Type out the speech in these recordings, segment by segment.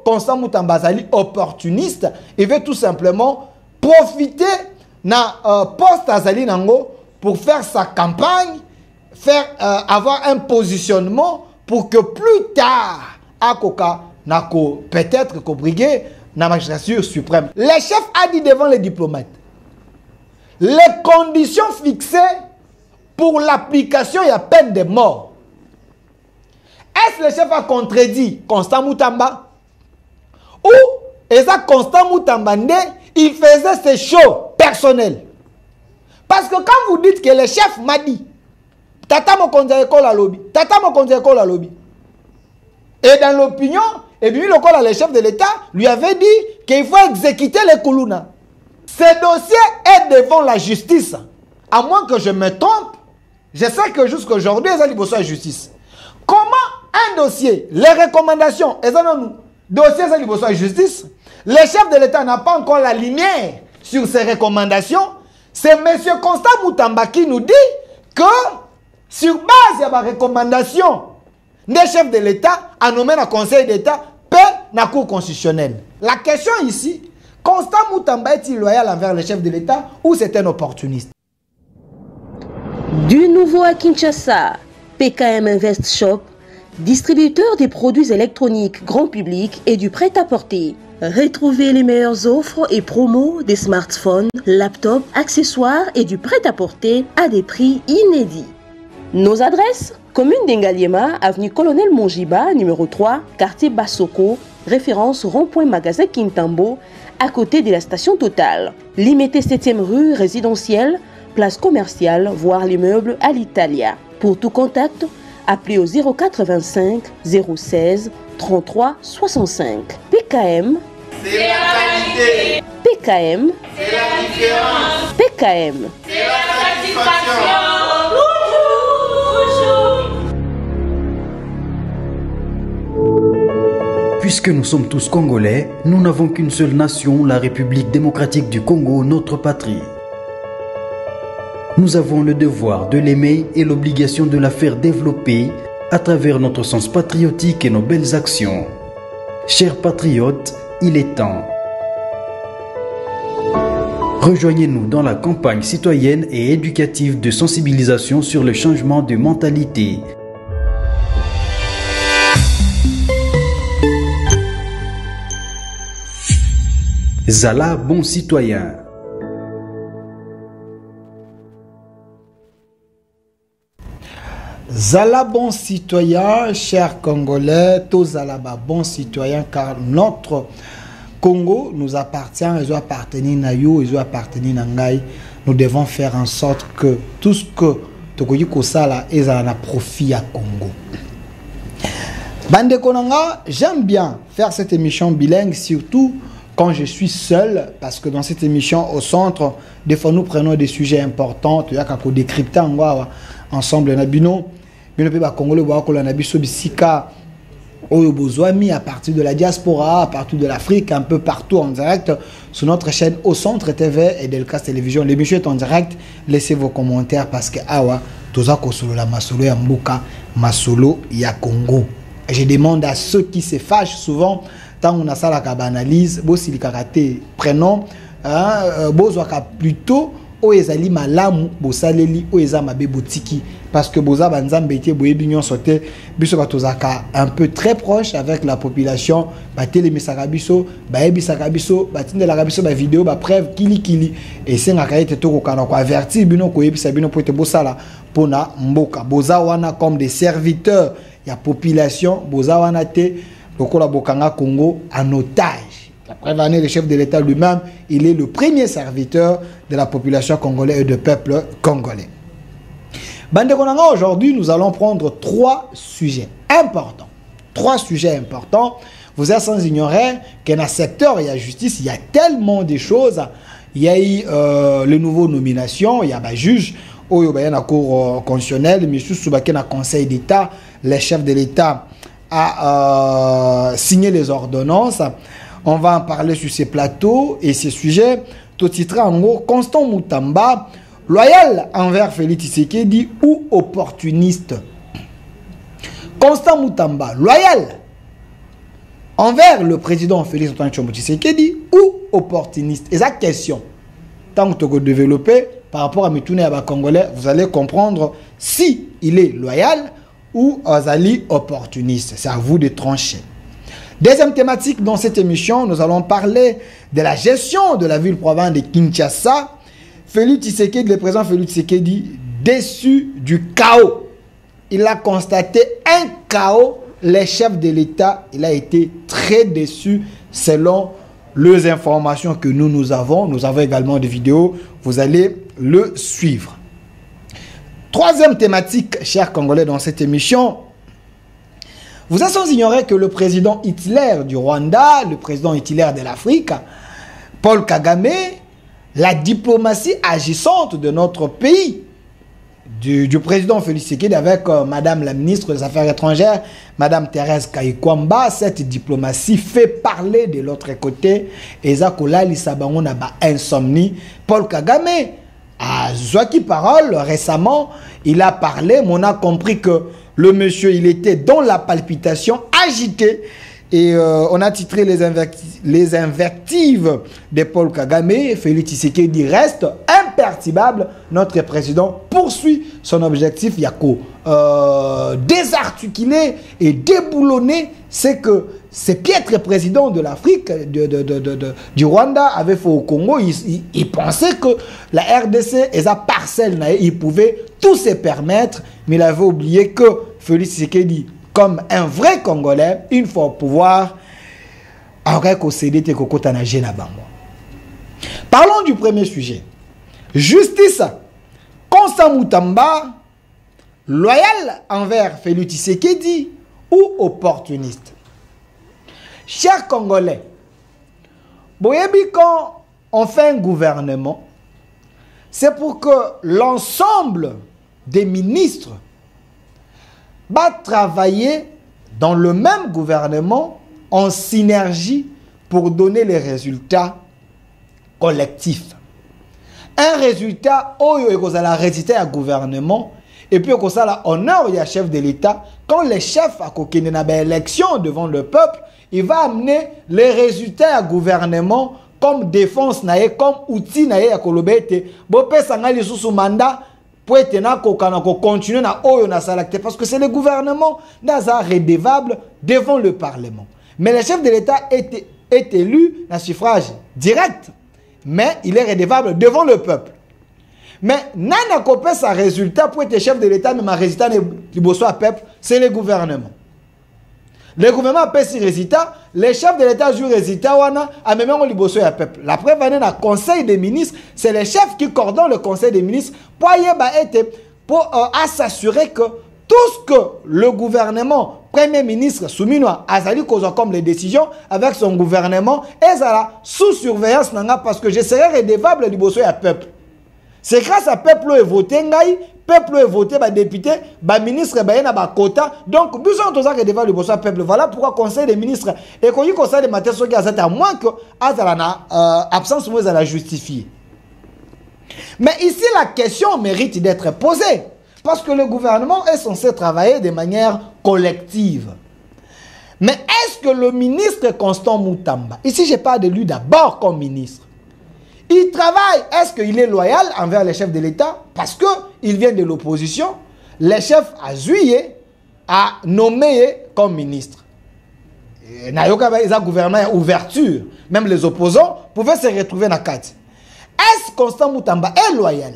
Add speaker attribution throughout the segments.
Speaker 1: Constant Moutamba Zali opportuniste, il veut tout simplement profiter na poste Azali Nango pour faire sa campagne, avoir un positionnement pour que plus tard, Akoka Nako peut-être qu'on brigue na magistrature suprême. Le chef a dit devant les diplomates, les conditions fixées pour l'application de la peine de mort. Est-ce que le chef a contredit Constant Moutamba? Ou est-ce Constant Moutamba, il faisait ses shows personnels? Parce que quand vous dites que le chef m'a dit, Tata mo konza école à lobby, Tata mo konza école à lobby. Et dans l'opinion, et bien le chef de l'État lui avait dit qu'il faut exécuter les Koulouna. Ce dossier est devant la justice. À moins que je me trompe, je sais que jusqu'à aujourd'hui, ils ont besoin de justice. Comment un dossier, les recommandations, ils ont dossier ils ont besoin de justice, le chef de l'État n'a pas encore la lumière sur ces recommandations. C'est M. Constant Moutamba qui nous dit que sur base de la recommandation des chefs de l'État, à nommer le Conseil d'État, peut la Cour constitutionnelle. La question ici, Constant Moutamba est-il loyal envers le chef de l'État ou c'est un opportuniste?
Speaker 2: Du nouveau à Kinshasa, PKM Invest Shop, distributeur des produits électroniques grand public et du prêt-à-porter. Retrouvez les meilleures offres et promos des smartphones, laptops, accessoires et du prêt-à-porter à des prix inédits. Nos adresses: commune d'Engaliema, avenue Colonel Mongiba, numéro 3, quartier Bassoko, référence rond-point magasin Kintambo, à côté de la station Total. Limité 7e rue résidentielle, place commerciale, voire l'immeuble à l'Italia. Pour tout contact, appelez au 085 016 33 65. PKM, c'est la qualité. PKM, c'est la différence. PKM, c'est la satisfaction.
Speaker 3: Puisque nous sommes tous Congolais, nous n'avons qu'une seule nation, la République démocratique du Congo, notre patrie. Nous avons le devoir de l'aimer et l'obligation de la faire développer à travers notre sens patriotique et nos belles actions. Chers patriotes, il est temps. Rejoignez-nous dans la campagne citoyenne et éducative de sensibilisation sur le changement de mentalité. Zala bon citoyen.
Speaker 1: Zala bon citoyen, chers Congolais, tous Zala bon citoyen, car notre Congo nous appartient, ils ont appartenu à you, ils ont appartenu à Ngai. Nous devons faire en sorte que tout ce que Tokoyi Kosala est à profit à Congo. Bande Konanga, j'aime bien faire cette émission bilingue, surtout quand je suis seul, parce que dans cette émission au centre, des fois nous prenons des sujets importants, il y a qu'à décrypter ensemble nabino bino pe ba congolais ba ko la nabiso bisika oyo bozwami à partir de la diaspora, à partir de l'Afrique, un peu partout en direct sur notre chaîne au centre TV et Delcas Télévision. L'émission est en direct, laissez vos commentaires parce que awa toza ko solo la masolo ya mboka, masolo ya Congo. Et je demande à ceux qui se fâchent souvent tant on a ça la analyse, bo si karaté prénom bozwaka plutôt oezali malamu bosaleli oeza mabe botiki parce que boza banzambe ete boyebinyon sote biso batozaka un peu très proche avec la population batele misaka biso bayebisaka biso batindelaka biso ba vidéo ba preuve kili et sengaka ete tokokana ko avertir bino koyebisa bino po ete bosala pona mboka boza wana comme des serviteurs ya population boza wana te lokola bokanga Congo en otage. Après l'année, le chef de l'État lui-même, il est le premier serviteur de la population congolaise et du peuple congolais. Bande Konanga, aujourd'hui, nous allons prendre trois sujets importants. Trois sujets importants. Vous êtes sans ignorer que dans le secteur et la justice, il y a tellement de choses. Il y a eu les nouvelles nominations, il y a des juges, il y a la Cour constitutionnelle, mais surtout dans le Conseil d'État, le chef de l'État a signé les ordonnances. On va en parler sur ces plateaux et ces sujets. Tout titre en gros, Constant Moutamba, loyal envers Félix Tshisekedi ou opportuniste. Constant Moutamba, loyal envers le président Félix Antoine Tshisekedi ou opportuniste? Et sa question, tant que tu développer par rapport à Mitoune et à Congolais, vous allez comprendre si il est loyal ou azali opportuniste. C'est à vous de trancher. Deuxième thématique dans cette émission, nous allons parler de la gestion de la ville-province de Kinshasa. Félix Tshisekedi, le président Félix Tshisekedi, déçu du chaos. Il a constaté un chaos. Les chefs de l'État, il a été très déçu selon les informations que nous avons. Nous avons également des vidéos. Vous allez le suivre. Troisième thématique, chers Congolais, dans cette émission. Vous êtes sans ignorer que le président Hitler du Rwanda, le président Hitler de l'Afrique, Paul Kagame, la diplomatie agissante de notre pays, du président Félix Tshisekedi avec Madame la ministre des Affaires étrangères, Madame Thérèse Kayikwamba, cette diplomatie fait parler de l'autre côté. Ezakola Lisabango n'a pas insomnie. Paul Kagame a Zouaki parole récemment, il a parlé, mais on a compris que le monsieur, il était dans la palpitation, agité. Et on a titré les invectives de Paul Kagame. Félix Tshisekedi reste imperturbable. Notre président poursuit son objectif. Yako désarticulé et déboulonné. C'est que ce piètre président de l'Afrique, du Rwanda, avait fait au Congo. Il pensait que la RDC et sa parcelle, il pouvait tout se permettre. Mais il avait oublié que Félix Tshisekedi, comme un vrai Congolais, une fois au pouvoir, parlons du premier sujet. Justice. Constant Moutamba, loyal envers Félix Tshisekedi ou opportuniste? Chers Congolais, quand on fait un gouvernement, c'est pour que l'ensemble des ministres va travailler dans le même gouvernement en synergie pour donner les résultats collectifs. Un résultat, la résultat du gouvernement, et puis qu'on ça honneur au chef de l'État, quand les chefs a une élection devant le peuple, il va amener les résultats du gouvernement comme défense, comme outil à kolobete, bopé sangali sous mandat. Pour continuer parce que c'est le gouvernement qui est redevable devant le Parlement. Mais le chef de l'État est élu dans suffrage direct, mais il est redevable devant le peuple. Mais n'a pas sa résultat pour être chef de l'État, mais ma résultat du peuple, c'est le gouvernement. Le gouvernement a fait ses résultats, les chefs de l'État jouent les résultats, à même temps, il y a peuple. La preuve, dans le Conseil des ministres, c'est les chefs qui coordonnent le Conseil des ministres pour s'assurer que tout ce que le gouvernement, Premier ministre, Souminoa, Azali cause comme les décisions avec son gouvernement, et ça sous surveillance, parce que je serai redevable du peuple. C'est grâce à peuple qui a voté, peuple est voté, député, ministre, quota. Donc, nous sommes tous devant le peuple. Voilà pourquoi le Conseil des ministres et le Conseil des matières à moins que l'absence de la justifier. Mais ici, la question mérite d'être posée. Parce que le gouvernement est censé travailler de manière collective. Mais est-ce que le ministre Constant Moutamba, ici je parle de lui d'abord comme ministre, il travaille, est-ce qu'il est loyal envers les chefs de l'État? Parce qu'il vient de l'opposition, les chefs a juillet, a nommé comme ministre. Nayoka a gouvernement ouverture, même les opposants pouvaient se retrouver dans la carte. Est-ce que Constant Moutamba est loyal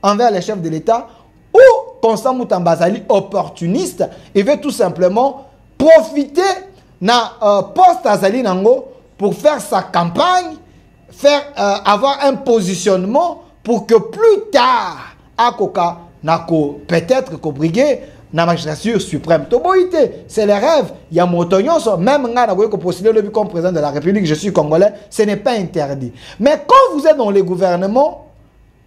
Speaker 1: envers les chefs de l'État ou Constant Moutamba est opportuniste? Il veut tout simplement profiter de poste Azali Nango pour faire sa campagne, avoir un positionnement pour que plus tard, peut-être qu'on brigue la magistrature suprême. C'est le rêve. Il y a Motonyon, même si postuler le comme président de la République, je suis congolais, ce n'est pas interdit. Mais quand vous êtes dans les gouvernements,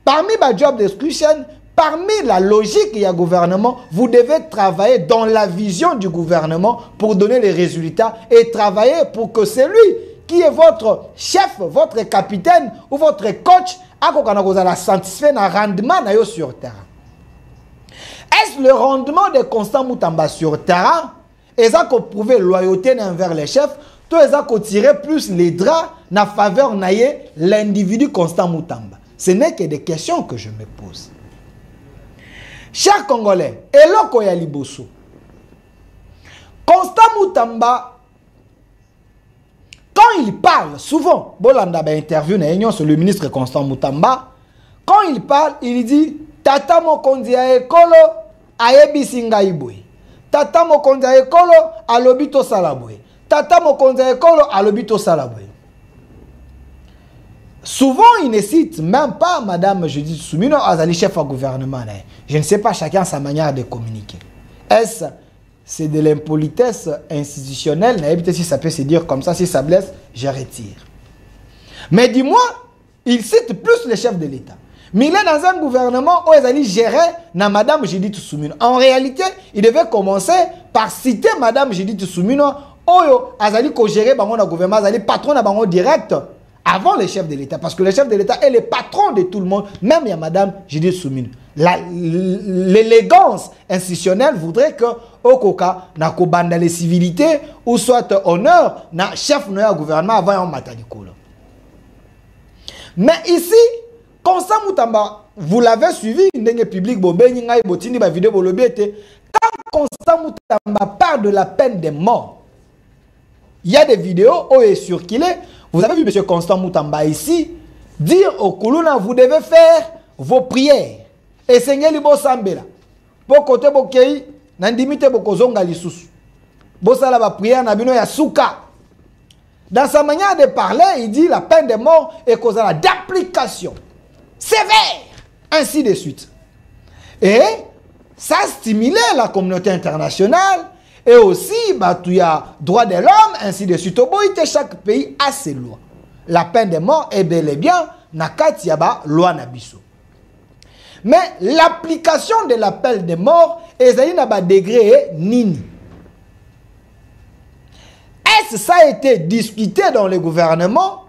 Speaker 1: parmi ma job description, parmi la logique du gouvernement, vous devez travailler dans la vision du gouvernement pour donner les résultats et travailler pour que celui qui est votre chef, votre capitaine ou votre coach, a satisfait un rendement sur terrain. Est-ce le rendement de Constant Moutamba sur terrain? Est-ce qu'on prouve loyauté envers les chefs? tout ça qu'on tirer plus les draps na faveur naïe l'individu Constant Moutamba. Ce n'est que des questions que je me pose. Chers Congolais, Eloko ya liboso. Constant Moutamba, quand il parle, souvent, Bolanda a interview sur le ministre Constant Moutamba, quand il parle, il dit Tata Mokondi a ekolo ayebi ngai boye. Tata Mokondi a ekolo alobi tosala boye. Tata Mokondi a ekolo alobi tosala boye. Souvent, il ne cite même pas Madame Judith Soumino Azali, chef au gouvernement. Je ne sais pas, chacun sa manière de communiquer. Est-ce c'est de l'impolitesse institutionnelle? Peut-être si ça peut se dire comme ça, si ça blesse, je retire. Mais dis-moi, il cite plus le chef de l'État. Mais il est dans un gouvernement où Azali gérait na Madame Judith Soumino. En réalité, il devait commencer par citer Madame Judith Soumino. Oyo Azali ko gérer bango na gouvernement, Azali patron na bango direct. Avant le chef de l'État, parce que le chef de l'État est le patron de tout le monde, même il y a Madame Judith Soumino. L'élégance institutionnelle voudrait que Okoka n'a qu'au banda les civilités ou soit honneur n'a chef de gouvernement avant un matadikolo. Mais ici, Constant Moutamba, vous l'avez suivi, n'engé public bobeni ngai botini ba vidéo bolobiete. Quand Constant Moutamba parle de la peine de mort, il y a des vidéos où est circulé. Vous avez vu M. Constant Moutamba ici dire au Koulouna, vous devez faire vos prières. Et Seigneur Libo Sambela. Pour côté Bokei, Nandimite Bokozonga Lisusu. Bosala ba prière na bino ya souka. Dans sa manière de parler, il dit la peine de mort est cause d'application sévère. Ainsi de suite. Et ça a stimulé la communauté internationale. Et aussi, il y a droit de l'homme, ainsi de suite. Chaque pays a ses lois. La peine de mort est bel et bien nakati yaba loi nabiso. Mais l'application de la peine de mort est à degré nini. Est-ce que ça a été discuté dans le gouvernement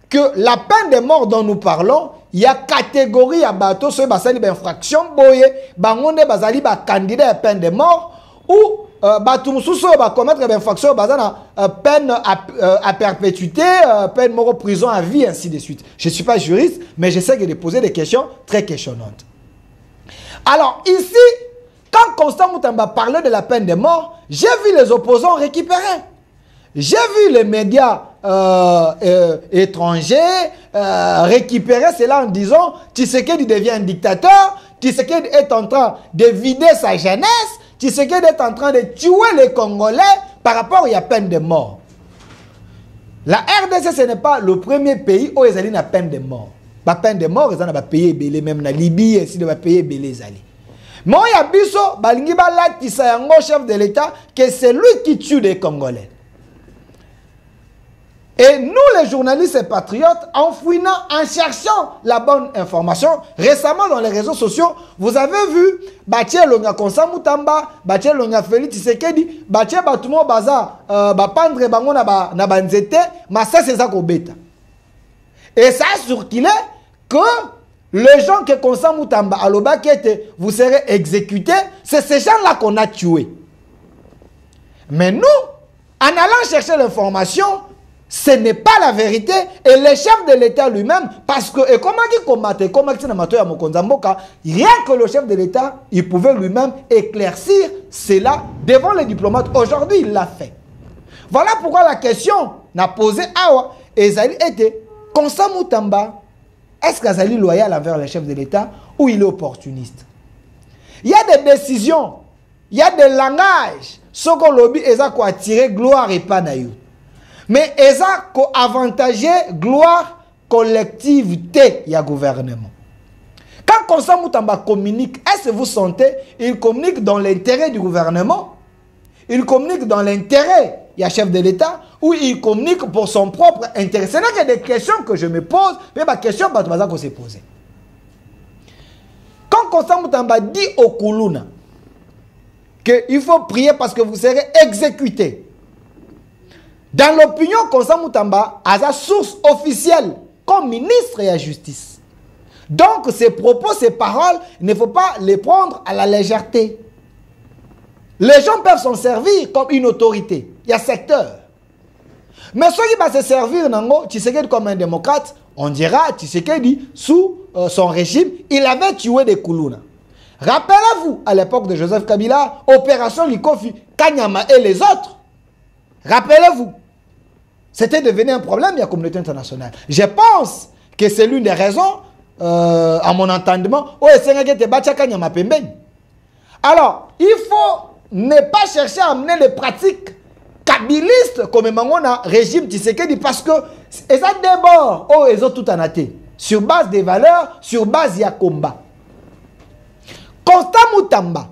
Speaker 1: que la peine de mort dont nous parlons, il y a catégorie à bateau sur basali infraction boye, bangonde basali ba candidat à peine de mort ou Batumsuso va commettre une infraction peine à perpétuité, peine mort prison à vie, ainsi de suite. Je ne suis pas juriste, mais j'essaie de poser des questions très questionnantes. Alors ici, quand Constant Moutamba parlait de la peine de mort, j'ai vu les opposants récupérer. J'ai vu les médias étrangers récupérer cela en disant Tshisekedi devient un dictateur, Tshisekedi est en train de vider sa jeunesse, Tshisekedi est en train de tuer les Congolais par rapport à la peine de mort. La RDC, ce n'est pas le premier pays où ils ont la peine de mort. La peine de mort, ils ont payé belé, même la Libye, ils ont payé belé. Mais il y a biso, balingi balatisa yango chef de l'État, que c'est lui qui tue les Congolais. Et nous, les journalistes et patriotes, en fouinant, en cherchant la bonne information, récemment dans les réseaux sociaux, vous avez vu Batie Longa Constant Moutamba, Batie Longa Félix Tshisekedi, Batie Batumo Baza, Bapandre Bango na Banzete, mais ça c'est ça qu'on bête. Et ça a circulé que les gens que Constant Moutamba à l'Obakete, vous serez exécutés, c'est ces gens-là qu'on a tués. Mais nous, en allant chercher l'information, ce n'est pas la vérité. Et le chef de l'État lui-même, parce que, et comment il combattait, comment il rien que le chef de l'État, il pouvait lui-même éclaircir cela devant les diplomates. Aujourd'hui, il l'a fait. Voilà pourquoi la question n'a posé Awa. Et Zali était, Constant Moutamba, est-ce qu'Azali loyal envers le chef de l'État ou il est opportuniste? Il y a des décisions, il y a des langages, ce qu'on lobby, ils ont attiré gloire et pas naïf. Mais ils ont avantagé gloire collectivité, il y a gouvernement. Quand Constant Moutamba communique, est-ce que vous sentez, il communique dans l'intérêt du gouvernement? Il communique dans l'intérêt, il y a chef de l'État, ou il communique pour son propre intérêt? Ce n'est que des questions que je me pose, mais ma question, qu'on s'est posée. Quand Constant Moutamba dit au Koulouna qu'il faut prier parce que vous serez exécuté, dans l'opinion, Constant Moutamba a sa source officielle comme ministre de la Justice. Donc, ces propos, ces paroles, il ne faut pas les prendre à la légèreté. Les gens peuvent s'en servir comme une autorité. Il y a secteur. Mais ceux qui vont se servir, Tshisekedi comme un démocrate, on dira Tshisekedi, sous son régime, il avait tué des Koulouna. Rappelez-vous, à l'époque de Joseph Kabila, opération Likofi, Kanyama et les autres. Rappelez-vous. C'était devenu un problème de la communauté internationale. Je pense que c'est l'une des raisons, à mon entendement, alors, il faut ne pas chercher à amener les pratiques kabilistes comme le régime Tshisekedi parce que ça déborde, ils ont tout anaté. Sur base des valeurs, sur base de combat. Constant Moutamba.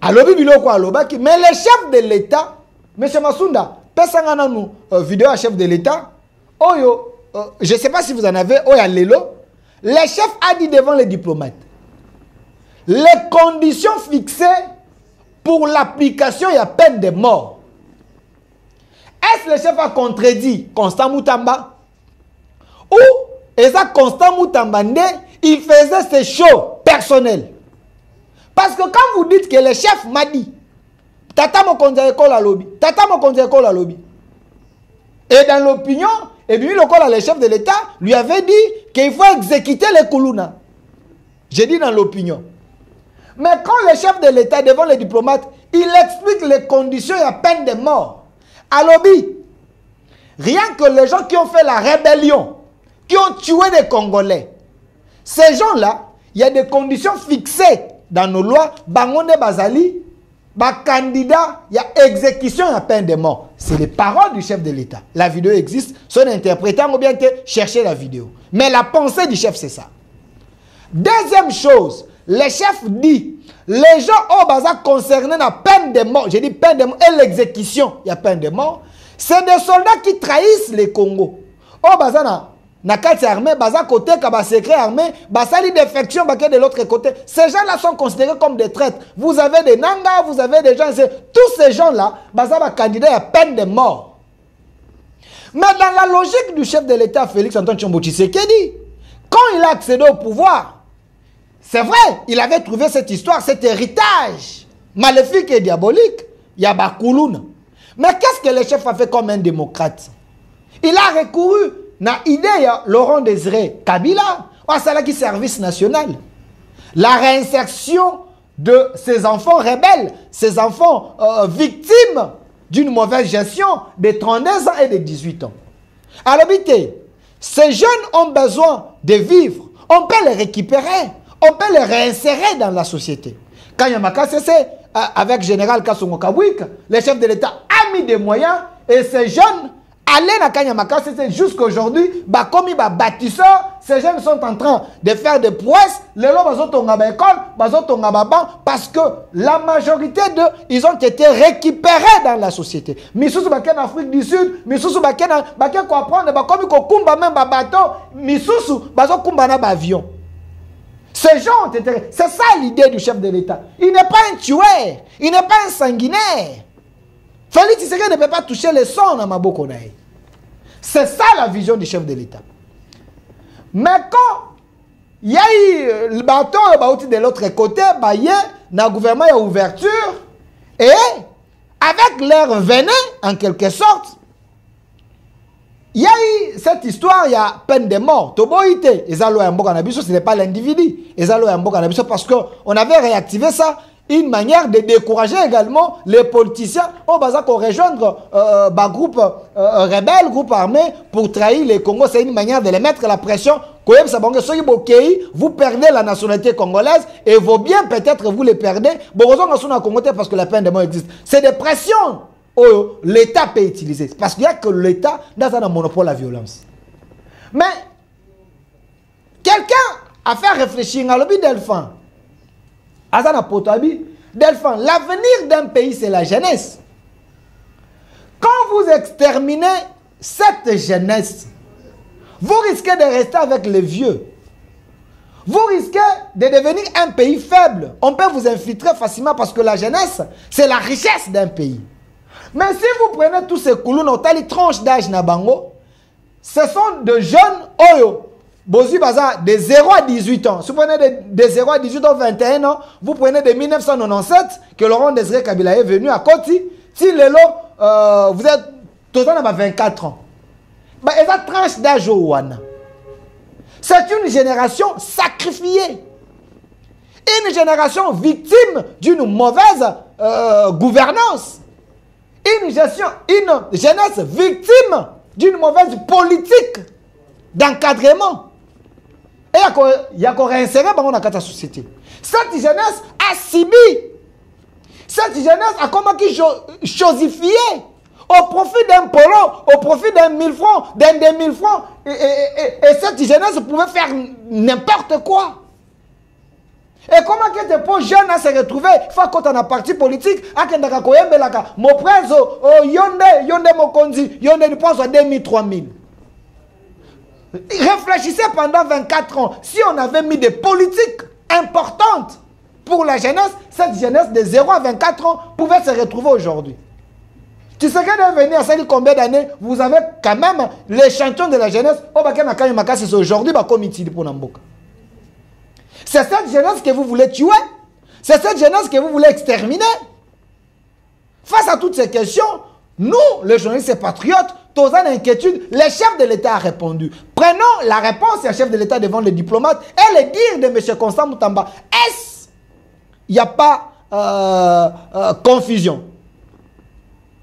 Speaker 1: Alobi biloko alobaki, mais le chef de l'État, M. Masunda, pesangana nous vidéo à chef de l'État, je ne sais pas si vous en avez, le chef a dit devant les diplomates, les conditions fixées pour l'application, il y a peine de mort. Est-ce que le chef a contredit Constant Moutamba? Ou est-ce Constant Moutamba, il faisait ses shows personnels? Parce que quand vous dites que le chef m'a dit, Tata Mokonzi école à lobby, Tata Mokonzi école à lobby, et dans l'opinion, et puis le chef de l'État lui avait dit qu'il faut exécuter les Koulouna. J'ai dit dans l'opinion. Mais quand le chef de l'État devant les diplomates, il explique les conditions et la peine de mort. À lobby, rien que les gens qui ont fait la rébellion, qui ont tué des Congolais, ces gens-là, il y a des conditions fixées dans nos lois. Bangonde Bazali, candidat, il y a exécution et la peine de mort. C'est les paroles du chef de l'État. La vidéo existe, son interprétant ou bien chercher la vidéo. Mais la pensée du chef, c'est ça. Deuxième chose, le chef dit, les gens au bazar concernés la peine de mort, j'ai dit peine de mort et l'exécution, il y a peine de mort, c'est des soldats qui trahissent les Congo. Au bazar na kati armée, bazar côté kaba secret armé, basali défection baké de l'autre côté. Ces gens-là sont considérés comme des traîtres. Vous avez des Nanga, vous avez des gens, tous ces gens-là, bazar ba candidat à peine de mort. Mais dans la logique du chef de l'État, Félix Antoine Tshombo Tshisekedi, quand il a accédé au pouvoir, c'est vrai, il avait trouvé cette histoire, cet héritage maléfique et diabolique. Il y a Bakoulouna. Mais qu'est-ce que le chef a fait comme un démocrate? Il a recouru à l'idée de Laurent Désiré Kabila, à Salaki Service National. La réinsertion de ces enfants rebelles, ces enfants victimes d'une mauvaise gestion de 32 ans et de 18 ans. Alors, ces jeunes ont besoin de vivre. On peut les récupérer. On peut les réinsérer dans la société. Quand Yamaka c'est avec Général Kassongo Kabwik, le chef de l'État a mis des moyens et ces jeunes allaient à Kanyamaka, c'est jusqu'à aujourd'hui, comme ils bâtisseurs, ces jeunes sont en train de faire des prouesses, les lots parce que la majorité d'eux, ils ont été récupérés dans la société. Missous Baken Afrique du Sud, Missous Baken quoi prendre, comme ils kumba même bateau, Missous Bazo kumba na avion. Ces gens ont été... C'est ça l'idée du chef de l'État. Il n'est pas un tueur. Il n'est pas un sanguinaire. Félix Tshisekedi ne peut pas toucher le sang dans Maboko Naï. C'est ça la vision du chef de l'État. Mais quand il y a eu le bateau de l'autre côté, le gouvernement a ouverture et avec leur venin, en quelque sorte, il y a eu cette histoire, il y a peine de mort. Toboïté, ce n'est pas l'individu. Parce qu'on avait réactivé ça, une manière de décourager également les politiciens au bazar pour rejoindre groupe rebelle, groupe armé pour trahir les Congos. C'est une manière de les mettre la pression. Vous perdez la nationalité congolaise et vos biens peut-être vous les perdez. Parce que la peine de mort existe. C'est des pressions. L'État peut utiliser. Parce qu'il n'y a que l'État dans un monopole à la violence. Mais, quelqu'un a fait réfléchir à l'objet Delphin. Delphin, l'avenir d'un pays, c'est la jeunesse. Quand vous exterminez cette jeunesse, vous risquez de rester avec les vieux. Vous risquez de devenir un pays faible. On peut vous infiltrer facilement parce que la jeunesse, c'est la richesse d'un pays. Mais si vous prenez tous ces coulons, les tranches d'âge Nabango, ce sont de jeunes Oyo. Bozi Baza, de 0 à 18 ans. Si vous prenez de 0 à 18 ans, 21 ans, vous prenez de 1997, que Laurent Désiré Kabila est venu à Koti. Si Lelo, vous êtes tous à 24 ans. Bah, et ça tranche d'âge au Wana. C'est une génération sacrifiée. Une génération victime d'une mauvaise gouvernance. Une jeunesse victime d'une mauvaise politique d'encadrement. Et il y a qu'on réinsérer dans la société. Cette jeunesse a subi. Cette jeunesse a commencé chosifier au profit d'un polo, au profit d'un 1000 francs, d'un 2000 francs. Et cette jeunesse pouvait faire n'importe quoi. Et comment que tes pauvres jeunes à se retrouver, faut qu'on a un parti politique, à qu'on a un mon prince, yonde mokonzi, yonde du pense à 2000, 3000. Réfléchissez pendant 24 ans. Si on avait mis des politiques importantes pour la jeunesse, cette jeunesse de 0 à 24 ans pouvait se retrouver aujourd'hui. Tu sais qu'elle est venue à ça combien d'années, vous avez quand même les champions de la jeunesse. C'est aujourd'hui comme il pour Namboka. C'est cette jeunesse que vous voulez tuer. C'est cette jeunesse que vous voulez exterminer. Face à toutes ces questions, nous, les journalistes et patriotes, tous en inquiétude, le chef de l'État a répondu. Prenons la réponse du chef de l'État devant les diplomates et le dire de M. Constant Moutamba. Est-ce qu'il n'y a pas confusion?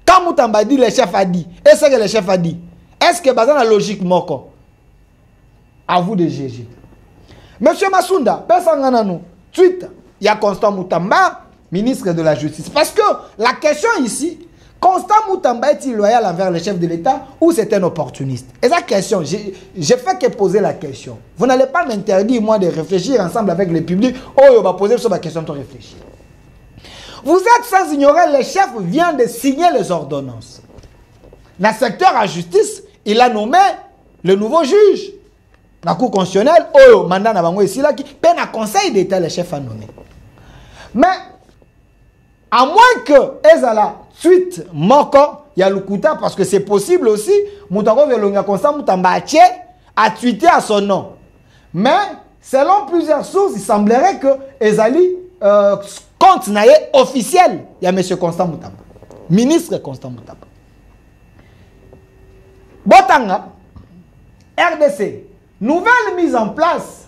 Speaker 1: Quand Moutamba dit, le chef a dit. Et ce que le chef a dit, est-ce que c'est la logique moko? À vous de juger. Monsieur Massounda, tweet, il y a Constant Moutamba, ministre de la Justice. Parce que la question ici, Constant Moutamba est-il loyal envers le chef de l'État ou c'est un opportuniste? Et la question, j'ai fait que poser la question. Vous n'allez pas m'interdire, moi, de réfléchir ensemble avec le public. Oh, on va poser sur ma question de réfléchir. Vous êtes sans ignorer, le chef vient de signer les ordonnances. Dans le secteur à justice, il a nommé le nouveau juge. La Cour constitutionnelle, oh, mandat n'a ici là qui peine à conseil d'État, le chef a nommé. Mais, à moins que Ezala suite moko, il y a le Kouta, parce que c'est possible aussi, Moutaro Velonga Constant Moutamba a tweeté à son nom. Mais, selon plusieurs sources, il semblerait que Ezali compte naïe officiel. Il y a M. Constant Moutamba, ministre Constant Moutamba. Botanga, RDC. Nouvelle mise en place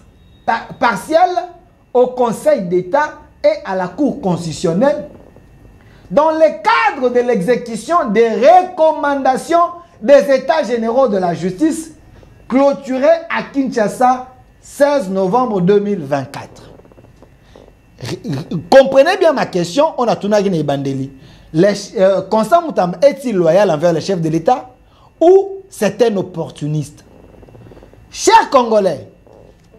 Speaker 1: partielle au Conseil d'État et à la Cour constitutionnelle dans le cadre de l'exécution des recommandations des États généraux de la justice clôturées à Kinshasa 16 novembre 2024. Comprenez bien ma question, on a tourné Bandeli. Constant Moutamba est-il loyal envers le chef de l'État ou c'est un opportuniste? Chers Congolais,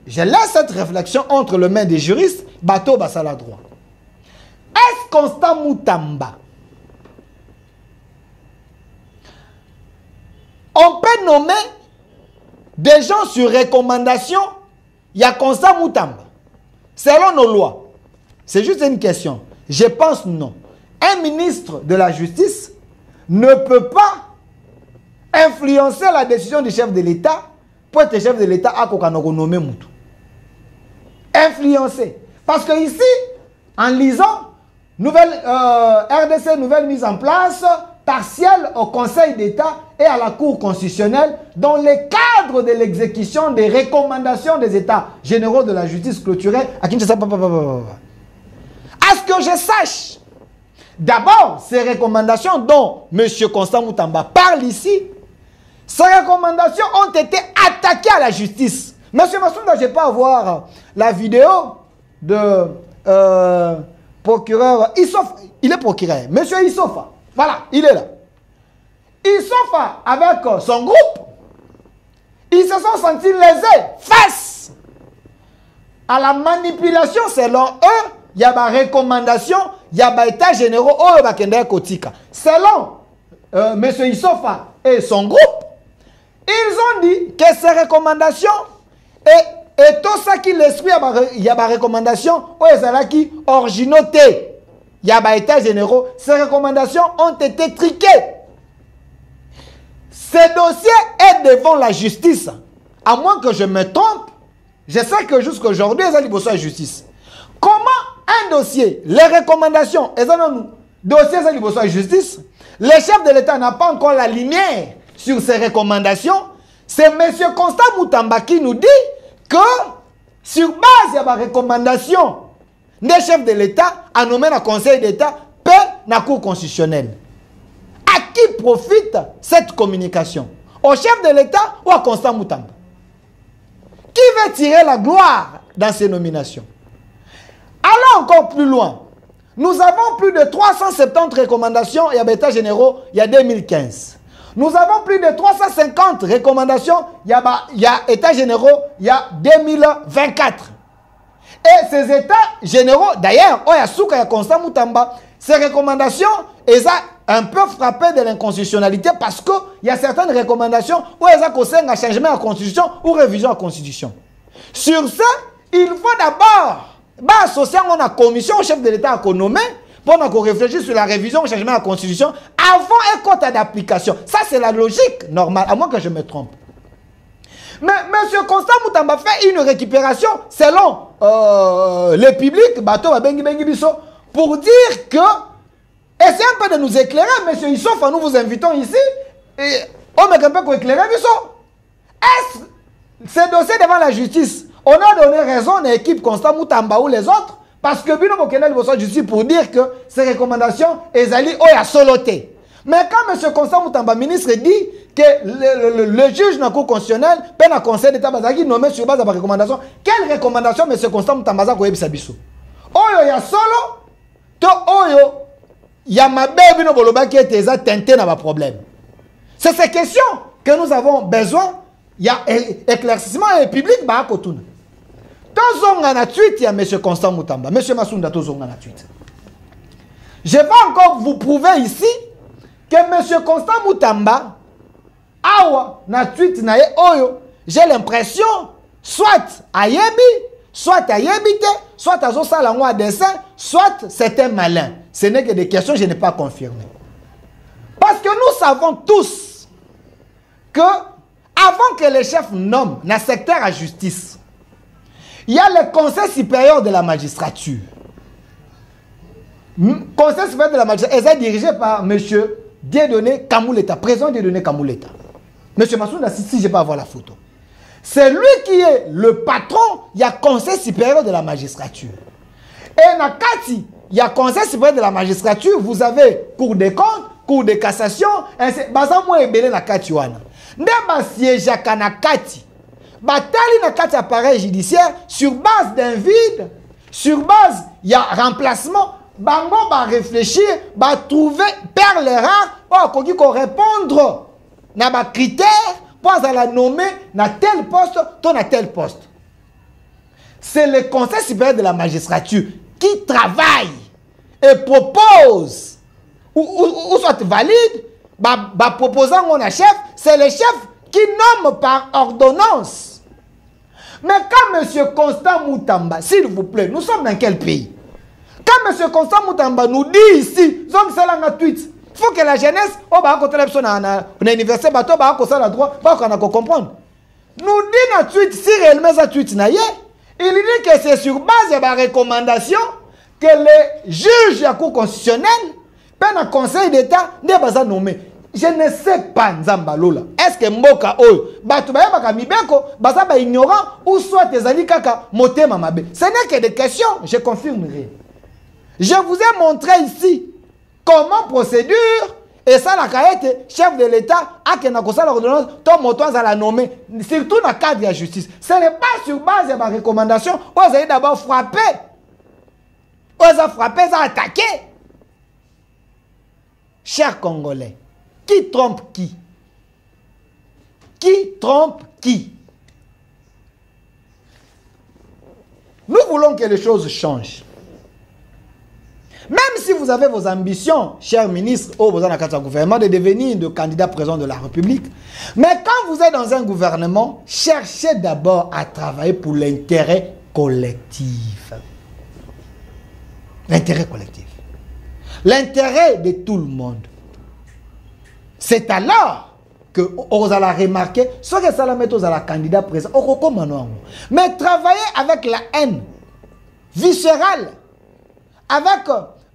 Speaker 1: je laisse cette réflexion entre les mains des juristes, Bateau Bassala droit. Est-ce Constant Moutamba? On peut nommer des gens sur recommandation, il y a Constant Moutamba. Selon nos lois, c'est juste une question. Je pense non. Un ministre de la Justice ne peut pas influencer la décision du chef de l'État pour être chef de l'État à nommer Moutou. Influencer. Parce que ici, en lisant, RDC, nouvelle mise en place, partielle au Conseil d'État et à la Cour constitutionnelle, dans le cadre de l'exécution des recommandations des États généraux de la justice clôturée à Kinshasa. À ce que je sache, d'abord, ces recommandations dont M. Constant Moutamba parle ici, ces recommandations ont été attaquées à la justice. Monsieur Massounda, je peux avoir la vidéo de procureur Issofa. Il est procureur. Monsieur Issofa. Voilà, il est là. Issofa, avec son groupe, ils se sont sentis lésés face à la manipulation selon eux. Il y a des recommandations, il y a des états généraux. Selon monsieur Issofa et son groupe, ils ont dit que ces recommandations et tout ça qui l'esprit, il y a des recommandations qui originauté. Il y a des états généraux. Ces recommandations ont été triquées. Ce dossier est devant la justice. À moins que je me trompe, je sais que jusqu'à aujourd'hui, ils ont besoin de justice. Comment un dossier, les recommandations, ils ont dossier, ils ont besoin de justice. le chef de l'État n'a pas encore la lumière sur ses recommandations, c'est M. Constant Moutamba qui nous dit que sur base de la recommandation des chefs de l'État, à nommer le Conseil d'État, peut la Cour constitutionnelle. À qui profite cette communication? Au chef de l'État ou à Constant Moutamba? Qui veut tirer la gloire dans ces nominations? Allons encore plus loin. Nous avons plus de 370 recommandations et États généraux il y a 2015. Nous avons plus de 350 recommandations il y a États généraux il y a 2024. Et ces États généraux, d'ailleurs, Constant Moutamba, ces recommandations, elles ont un peu frappé de l'inconstitutionnalité parce qu'il y a certaines recommandations où elles ont un changement à la Constitution ou révision à la Constitution. Sur ça, il faut d'abord associer la commission au chef de l'État à nommer pour réfléchir sur la révision ou changement à la Constitution avant un quota d'application. Ça, c'est la logique normale, à moins que je me trompe. Mais M. Constant Moutamba fait une récupération selon le public, pour dire que, essayez un peu de nous éclairer, M. Issouf, nous vous invitons ici, et on ne peut pas éclairer, est-ce ce dossier devant la justice, on a donné raison à l'équipe Constant Moutamba ou les autres, parce que Bino Bokene besoin de justice pour dire que ces recommandations, elles allaient à soloter. Mais quand M. Constant Moutamba, ministre, dit que le juge de la Cour constitutionnelle peut le Conseil d'État nommé sur base de la recommandation, quelle recommandation M. Constant Moutamba a fait Sabiso? Oyo ya solo, to oyo ya mabe bino boloba qui était tenté dans le problème. C'est ces questions que nous avons besoin. Il y a éclaircissement et public bah kotuna. Tozonga na tweet il y a M. Constant Moutamba, M. Masunda tozonga na tweet. Je vais encore vous prouver ici que M. Constant Moutamba awa na tweet na oyo, j'ai l'impression soit ayebi, soit ayebite, soit azo salango à dessin, soit c'est un malin. Ce n'est que des questions, je n'ai pas confirmé. Parce que nous savons tous que avant que les chefs nomment dans le secteur à justice, il y a le Conseil supérieur de la magistrature. Conseil supérieur de la magistrature est dirigé par M. Dieudonné Kamouleta, président Dieudonné Kamouleta. M. Massounda, si je ne peux avoir la photo. C'est lui qui est le patron, il y a Conseil supérieur de la magistrature. Et dans Kati, il y a Conseil supérieur de la magistrature, vous avez Cour des comptes, Cour de cassation, Bazamou et Belé na Kati wana. Ndeba siège à Kanakati. Batali na Kati appareil judiciaire sur base d'un vide, sur base, il y a remplacement. Bango va réfléchir, va trouver perles rares, pour répondre à des critères pour la nommer dans tel poste, dans tel poste. C'est le Conseil supérieur de la magistrature qui travaille et propose, ou soit valide, proposant mon chef, c'est le chef qui nomme par ordonnance. Mais quand M. Constant Moutamba, s'il vous plaît, nous sommes dans quel pays? Quand M. Constant Moutamba nous dit ici, il faut que la jeunesse, l'université, comprendre. Nous dit dans tweet, si réellement ça tweet, il dit que c'est sur base de la recommandation que les juges de la Cour constitutionnelle, le Conseil d'État, n'est pas nommé. Je ne sais pas, Nzambalola. Est-ce que Mboka Oyo, Batubaya Mibeko, Bazaba ignorant, ou soit tes amis kaka, Motema Mabe. Ce n'est que des questions, je confirmerai. Je vous ai montré ici comment procédure, et ça, la caïette, chef de l'État, a que n'a l'ordonnance, ton motois à la nommer, surtout dans le cadre de la justice. Ce n'est pas sur base de ma recommandation, vous avez d'abord frappé. Vous avez frappé, vous avez attaqué. Chers Congolais, qui trompe qui? Qui trompe qui? Nous voulons que les choses changent. Même si vous avez vos ambitions, chers ministres, ou vous avez un gouvernement, de devenir de candidat président de la République, mais quand vous êtes dans un gouvernement, cherchez d'abord à travailler pour l'intérêt collectif. L'intérêt collectif. L'intérêt de tout le monde. C'est alors que vous allez remarquer, ce que ça la met aux candidat président, mais travailler avec la haine viscérale, avec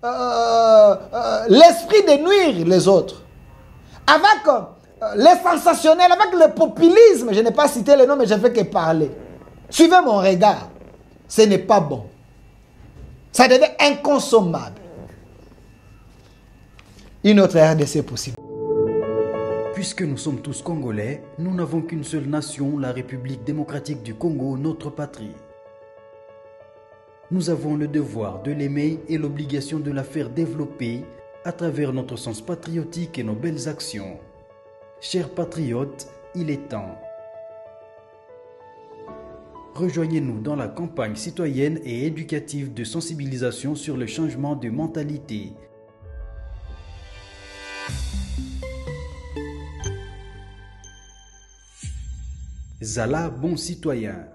Speaker 1: l'esprit de nuire les autres, avec les sensationnels, avec le populisme. Je n'ai pas cité le nom, mais je ne fais que parler. Suivez mon regard. Ce n'est pas bon. Ça devient inconsommable. Une autre RDC possible.
Speaker 3: Puisque nous sommes tous Congolais, nous n'avons qu'une seule nation, la République démocratique du Congo, notre patrie. Nous avons le devoir de l'aimer et l'obligation de la faire développer à travers notre sens patriotique et nos belles actions. Chers patriotes, il est temps. Rejoignez-nous dans la campagne citoyenne et éducative de sensibilisation sur le changement de mentalité. Zala, bon citoyen.